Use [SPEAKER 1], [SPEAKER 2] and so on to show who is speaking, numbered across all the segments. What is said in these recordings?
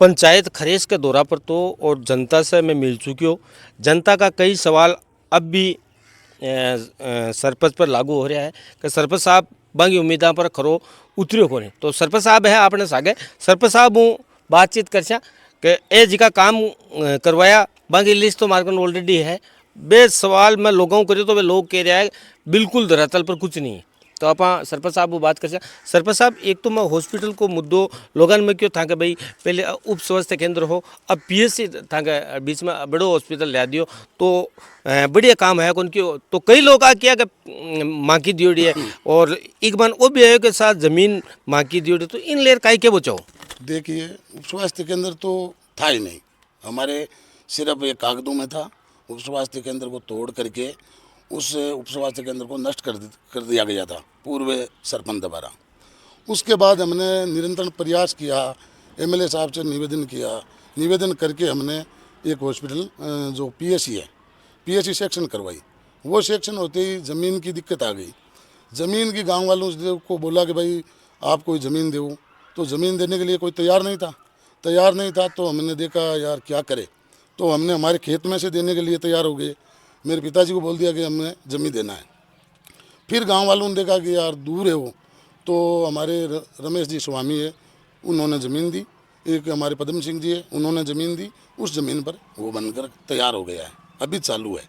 [SPEAKER 1] पंचायत खरेस के दौरा पर तो और जनता से मैं मिल चुकी हूँ। जनता का कई सवाल अब भी सरपंच पर लागू हो रहा है कि सरपंच साहब बांगी उम्मीदा पर खरो उतरियो को नहीं। तो सरपंच साहब है आपने सागे सरपंच साहब हूँ बातचीत कर कि ए जी का काम करवाया बांगी लिस्ट तो मार्केट ऑलरेडी है। बे सवाल मैं लोगों को तो वे लोग कह रहे हैं बिल्कुल धरातल पर कुछ नहीं है। तो आप सरपंच साहब वो बात कर सरपंच साहब एक तो मैं हॉस्पिटल को मुद्दों लोगों में क्यों था कि भाई पहले उप स्वास्थ्य केंद्र हो अब पीएचसी था कि बीच में बड़ो हॉस्पिटल ला दियो तो बढ़िया काम है उनकी। तो कई लोग आ किया कि माँ की दियोड़ी है और एक बार वो भी है के साथ जमीन माँ की दियोड़ी तो इन लेर काई के बचाओ।
[SPEAKER 2] देखिए उप स्वास्थ्य केंद्र तो था ही नहीं हमारे, सिर्फ एक कागजों में था। उप स्वास्थ्य केंद्र को तोड़ करके उस उप स्वास्थ्य केंद्र को नष्ट कर दिया गया था पूर्व सरपंच द्वारा। उसके बाद हमने निरंतर प्रयास किया, एमएलए साहब से निवेदन किया, निवेदन करके हमने एक हॉस्पिटल जो पीएचसी है पीएचसी सेक्शन करवाई। वो सेक्शन होते ही ज़मीन की दिक्कत आ गई। ज़मीन की गांव वालों को बोला कि भाई आप कोई ज़मीन दो, तो ज़मीन देने के लिए कोई तैयार नहीं था। तो हमने देखा यार क्या करे, तो हमने हमारे खेत में से देने के लिए तैयार हो गए। मेरे पिताजी को बोल दिया कि हमें ज़मीन देना है। फिर गांव वालों ने देखा कि यार दूर है वो, तो हमारे रमेश जी स्वामी है उन्होंने ज़मीन दी। एक हमारे पद्म सिंह जी है उन्होंने ज़मीन दी। उस ज़मीन पर वो बनकर तैयार हो गया है, अभी चालू है।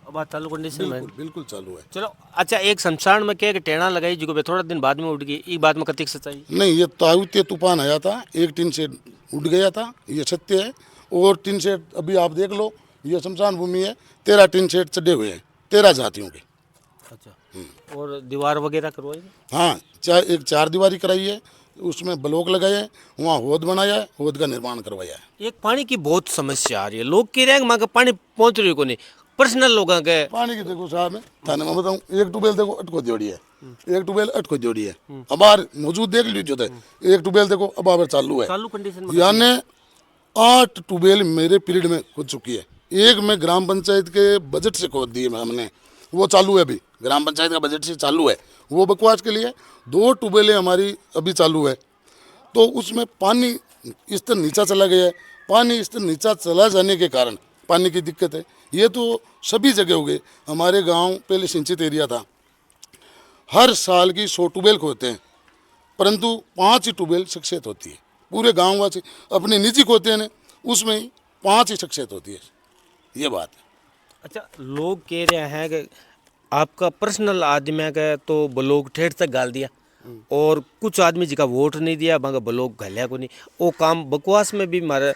[SPEAKER 1] बात चालू कंडीशन में
[SPEAKER 2] बिल्कुल चालू है।
[SPEAKER 1] चलो अच्छा एक शमशान में क्या टेढ़ा लगाई जो थोड़ा दिन बाद में उठ गई ये बात में कतई सच्चाई
[SPEAKER 2] नहीं, ये ताउते तूफान आया था, एक टीन शेड उड़ गया था, ये सत्य है। और टीन शेड अभी आप देख लो, ये शमशान भूमि है, 13 टीन शेड चढ़े हुए हैं 13 जातियों के।
[SPEAKER 1] अच्छा और दीवार वगैरह करवाई?
[SPEAKER 2] हाँ, एक 4 दीवारी कराई है, उसमें ब्लॉक लगाए हैं, वहाँ होद बनाया है, होद का निर्माण करवाया है।
[SPEAKER 1] एक पानी की बहुत समस्या आ रही है, लोग कह रहे हैं वहाँ का पानी पहुँच रही को नहीं, पर्सनल लोगों के
[SPEAKER 2] पानी की देखो साहब है थाने में बताऊँ, एक ट्यूबवेल देखो अटको जोड़ी है, एक ट्यूबवेल अटको जोड़ी है। अब बार मौजूद देख लीजिए तो एक ट्यूबवेल देखो अब आवर चालू है,
[SPEAKER 1] चालू कंडीशन में
[SPEAKER 2] यानी 8 ट्यूबवेल मेरे पीरियड में खोद चुकी है। एक में ग्राम पंचायत के बजट से खोद दिए हमने, वो चालू है अभी, ग्राम पंचायत का बजट से चालू है वो बकवास के लिए। 2 ट्यूबवेलें हमारी अभी चालू है, तो उसमें पानी स्तर नीचा चला गया है। पानी स्तर नीचा चला जाने के कारण पानी की दिक्कत है। ये तो सभी जगह हो गए। हमारे गांव पहले सिंचित एरिया था, हर साल की 100 ट्यूबवेल खोदते हैं, परंतु 5 ही ट्यूबवेल सक्सेस होती है। पूरे गाँव वासी अपने निजी खोदते हैं, उसमें ही 5 ही सक्सेस होती है, ये बात है।
[SPEAKER 1] अच्छा लोग कह रहे हैं कि आपका पर्सनल आदमी है तो ब्लॉक ठेठ तक गाल दिया और कुछ आदमी जिका वोट नहीं दिया मगर ब्लॉक घालिया को नहीं। वो काम बकवास में भी मारे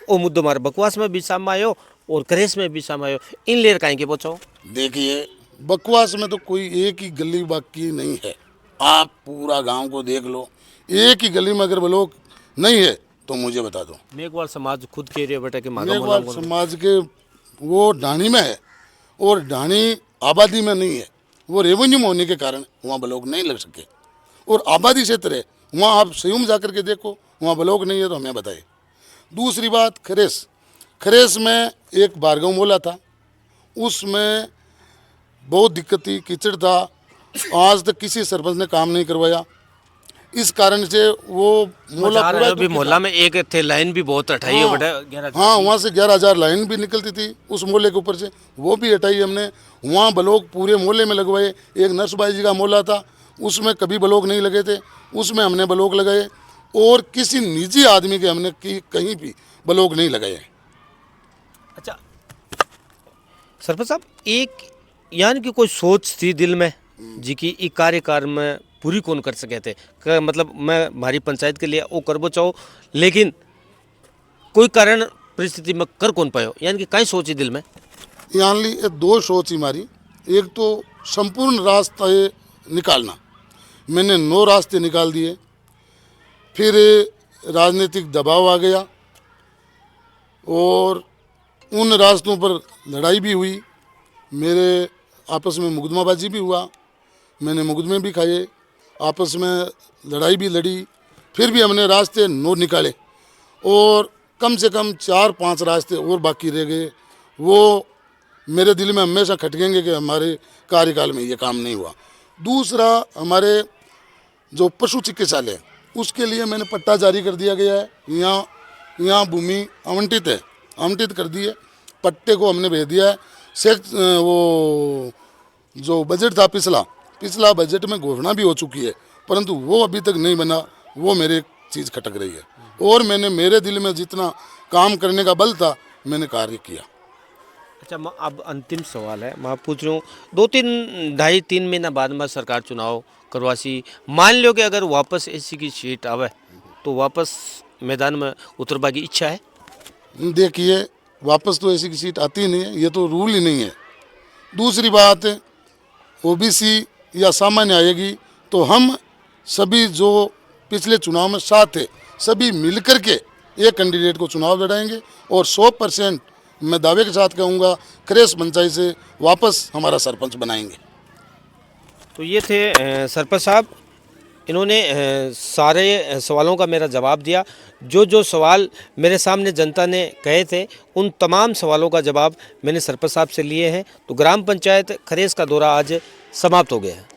[SPEAKER 1] वो मुद्दो मारे बकवास में भी सामने आयो और करेस में भी सामने आयो, इन लेर काहे के पहुँचाओ?
[SPEAKER 2] देखिए बकवास में तो कोई एक ही गली बाकी नहीं है, आप पूरा गांव को देख लो, एक ही गली में अगर ब्लॉक नहीं है तो मुझे बता दो।
[SPEAKER 1] मेघवाल समाज खुद कह रहे बेटा कि
[SPEAKER 2] मेघवाल समाज के वो ढाणी में है और ढाणी आबादी में नहीं है, वो रेवेन्यू में होने के कारण वहाँ ब्लॉक नहीं लग सके। और आबादी क्षेत्र है, वहाँ आप संयुक्त जा कर के देखो वहाँ ब्लॉक नहीं है तो हमें बताइए। दूसरी बात खरेस में एक भार्गव मोहल्ला था, उसमें बहुत दिक्कत थी, कीचड़ था, आज तक किसी सरपंच ने काम नहीं करवाया। इस कारण से वो
[SPEAKER 1] मोहल्ला में एक थे लाइन भी बहुत हटाई है बेटा।
[SPEAKER 2] हाँ, वहाँ से 11,000 लाइन भी निकलती थी उस मोहल्ले के ऊपर से, वो भी हटाई हमने। वहाँ ब्लॉक पूरे मोहल्ले में लगवाए। एक नरसबाई जी का मोहल्ला था, उसमें कभी ब्लॉक नहीं लगे थे, उसमें हमने ब्लॉक लगाए। और किसी निजी आदमी के हमने कहीं भी ब्लॉक नहीं लगाए।
[SPEAKER 1] अच्छा सरपंच साहब एक यानी कि कोई सोच थी दिल में जी की ई कार्यकाल में पूरी कौन कर सके थे मतलब मैं हमारी पंचायत के लिए वो करबो चाहो लेकिन कोई कारण परिस्थिति में कर कौन पायो, यानी कि कहीं सोची दिल में?
[SPEAKER 2] यानी 2 सोच हमारी, एक तो संपूर्ण रास्ते निकालना, मैंने 9 रास्ते निकाल दिए। फिर राजनीतिक दबाव आ गया और उन रास्तों पर लड़ाई भी हुई, मेरे आपस में मुकदमाबाजी भी हुआ, मैंने मुकदमे भी खाए, आपस में लड़ाई भी लड़ी। फिर भी हमने रास्ते 9 निकाले और कम से कम 4-5 रास्ते और बाकी रह गए। वो मेरे दिल में हमेशा खटकेंगे कि हमारे कार्यकाल में ये काम नहीं हुआ। दूसरा हमारे जो पशु चिकित्सालय उसके लिए मैंने पट्टा जारी कर दिया गया है। यहाँ यहाँ भूमि आवंटित है, आवंटित कर दी है, पट्टे को हमने भेज दिया है। वो जो बजट था पिछला बजट में घोषणा भी हो चुकी है, परंतु वो अभी तक नहीं बना। वो मेरे चीज़ खटक रही है और मैंने मेरे दिल में जितना काम करने का बल था मैंने कार्य किया।
[SPEAKER 1] अच्छा, मैं अब अंतिम सवाल है, मैं पूछ रहा हूँ 2-3 महीना बाद में सरकार चुनाव करवासी, मान लो कि अगर वापस एसी की सीट आवे तो वापस मैदान में उतरवा की इच्छा है?
[SPEAKER 2] देखिए, वापस तो ऐसी की सीट आती नहीं है, ये तो रूल ही नहीं है। दूसरी बात, ओबीसी या सामान्य आएगी तो हम सभी जो पिछले चुनाव में साथ थे सभी मिलकर के एक कैंडिडेट को चुनाव लड़ाएंगे और 100% मैं दावे के साथ कहूँगा क्रेस पंचायत से वापस हमारा सरपंच बनाएंगे।
[SPEAKER 1] तो ये थे सरपंच साहब, इन्होंने सारे सवालों का मेरा जवाब दिया। जो सवाल मेरे सामने जनता ने कहे थे उन तमाम सवालों का जवाब मैंने सरपंच साहब से लिए हैं। तो ग्राम पंचायत खरेस का दौरा आज समाप्त हो गया है।